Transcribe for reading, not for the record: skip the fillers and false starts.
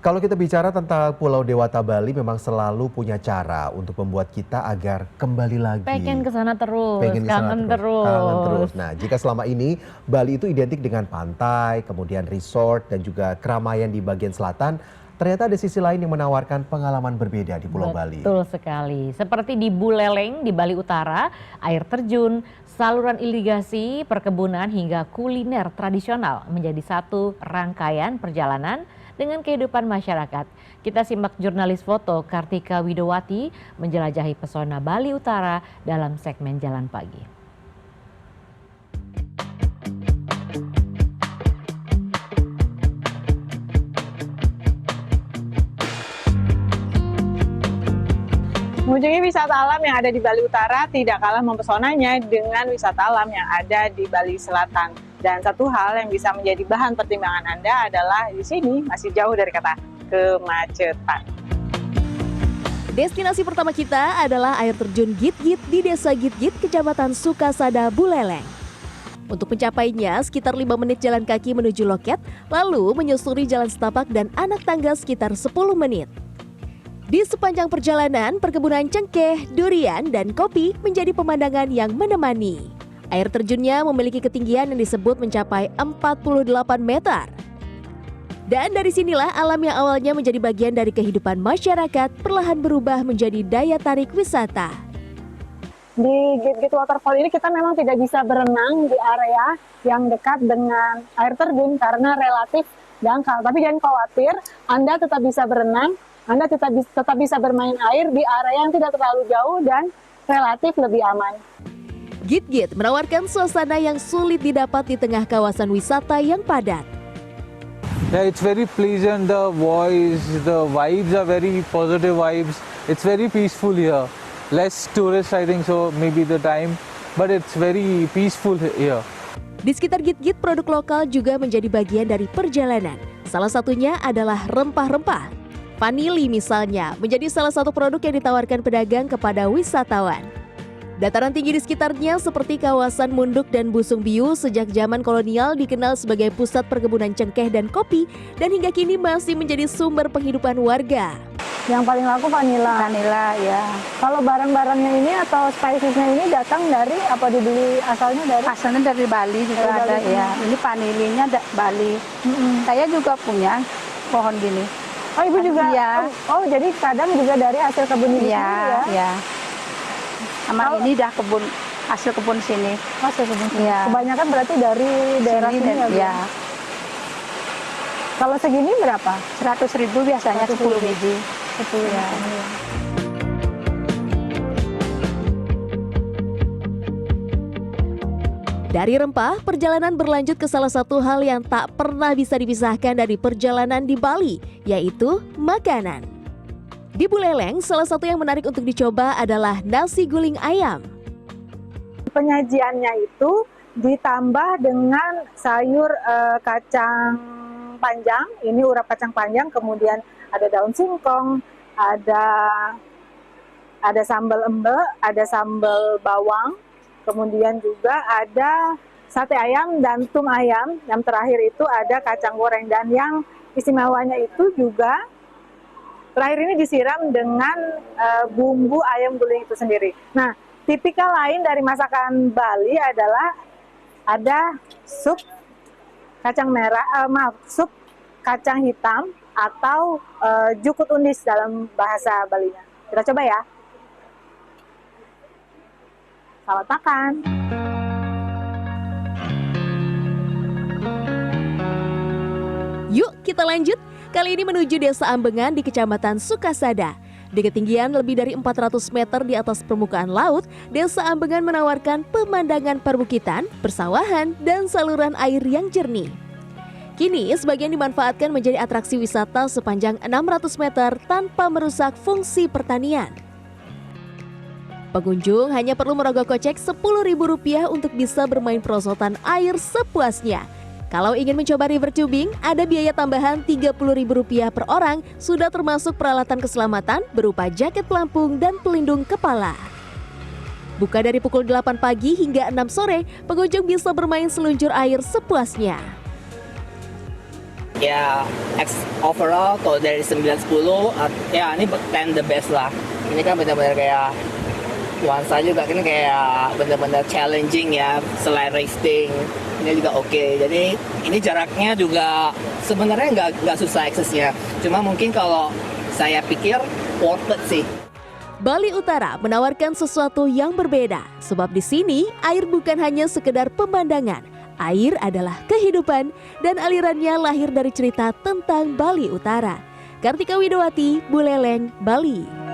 Kalau kita bicara tentang Pulau Dewata Bali memang selalu punya cara untuk membuat kita agar kembali lagi. Pengen ke sana terus, Pengen kesana kangen terus. Kangen terus. Nah, jika selama ini Bali itu identik dengan pantai, kemudian resort dan juga keramaian di bagian selatan, ternyata ada sisi lain yang menawarkan pengalaman berbeda di Pulau Bali. Betul sekali. Seperti di Buleleng di Bali Utara, air terjun, saluran irigasi, perkebunan hingga kuliner tradisional menjadi satu rangkaian perjalanan dengan kehidupan masyarakat. Kita simak jurnalis foto Kartika Widowati menjelajahi pesona Bali Utara dalam segmen Jalan Pagi. Mengunjungi wisata alam yang ada di Bali Utara tidak kalah mempesonanya dengan wisata alam yang ada di Bali Selatan. Dan satu hal yang bisa menjadi bahan pertimbangan Anda adalah di sini masih jauh dari kata kemacetan. Destinasi pertama kita adalah air terjun Git-Git di Desa Git-Git, Kecamatan Sukasada, Buleleng. Untuk mencapainya sekitar 5 menit jalan kaki menuju loket, lalu menyusuri jalan setapak dan anak tangga sekitar 10 menit. Di sepanjang perjalanan, perkebunan cengkeh, durian, dan kopi menjadi pemandangan yang menemani. Air terjunnya memiliki ketinggian yang disebut mencapai 48 meter. Dan dari sinilah alam yang awalnya menjadi bagian dari kehidupan masyarakat perlahan berubah menjadi daya tarik wisata. Di Git-Git Waterfall ini kita memang tidak bisa berenang di area yang dekat dengan air terjun karena relatif dangkal. Tapi jangan khawatir, Anda tetap bisa berenang, Anda tetap bisa bermain air di area yang tidak terlalu jauh dan relatif lebih aman. Git-Git menawarkan suasana yang sulit didapat di tengah kawasan wisata yang padat. Yeah, it's very pleasant, the vibes are very positive vibes. It's very peaceful here. Less tourists I think so, maybe the time, but it's very peaceful here. Di sekitar Git-Git, produk lokal juga menjadi bagian dari perjalanan. Salah satunya adalah rempah-rempah. Vanili misalnya menjadi salah satu produk yang ditawarkan pedagang kepada wisatawan. Dataran tinggi di sekitarnya seperti kawasan Munduk dan Busung Biu sejak zaman kolonial dikenal sebagai pusat perkebunan cengkeh dan kopi dan hingga kini masih menjadi sumber penghidupan warga. Yang paling laku vanila. Vanila, ya. Kalau barang-barangnya ini atau spicesnya ini datang dari apa dibeli asalnya dari? Asalnya dari Bali juga dari ada Bali. ya. Ini vanilinya Bali. Saya juga punya pohon gini. Oh, Ibu juga? Iya. Oh, jadi kadang juga dari hasil kebun ini ya? Iya. Sama ini dah hasil kebun sini. Hasil kebun sini. Iya. Kebanyakan berarti dari daerah sini ya? Iya. Kalau segini berapa? 100.000 biasanya 10 biji. 10 ya. Dari rempah, perjalanan berlanjut ke salah satu hal yang tak pernah bisa dipisahkan dari perjalanan di Bali, yaitu makanan. Di Buleleng, salah satu yang menarik untuk dicoba adalah nasi guling ayam. Penyajiannya itu ditambah dengan sayur kacang panjang, ini urap kacang panjang, kemudian ada daun singkong, ada sambal embe, ada sambal bawang, kemudian juga ada sate ayam dan tum ayam, yang terakhir itu ada kacang goreng, dan yang istimewanya itu juga terakhir ini disiram dengan bumbu ayam guling itu sendiri. Nah, tipikal lain dari masakan Bali adalah ada sup kacang merah, sup kacang hitam atau jukut undis dalam bahasa Balinya. Kita coba ya. Selamat makan. Yuk kita lanjut. Kali ini menuju Desa Ambengan di Kecamatan Sukasada. Di ketinggian lebih dari 400 meter di atas permukaan laut, Desa Ambengan menawarkan pemandangan perbukitan, persawahan, dan saluran air yang jernih. Kini, sebagian dimanfaatkan menjadi atraksi wisata sepanjang 600 meter tanpa merusak fungsi pertanian. Pengunjung hanya perlu merogoh kocek Rp10.000 untuk bisa bermain perosotan air sepuasnya. Kalau ingin mencoba river tubing, ada biaya tambahan Rp30.000 per orang, sudah termasuk peralatan keselamatan berupa jaket pelampung dan pelindung kepala. Buka dari pukul 8 pagi hingga 6 sore, pengunjung bisa bermain seluncur air sepuasnya. Ya, overall kalau dari 9-10, ya ini 10 the best lah. Ini kan benar-benar kayak nuansa juga, ini kayak benar-benar challenging ya, selain racing. Ini juga oke. Jadi ini jaraknya juga sebenarnya nggak susah aksesnya. Cuma mungkin kalau saya pikir worth it sih. Bali Utara menawarkan sesuatu yang berbeda, sebab di sini air bukan hanya sekedar pemandangan. Air adalah kehidupan dan alirannya lahir dari cerita tentang Bali Utara. Kartika Widowati, Buleleng, Bali.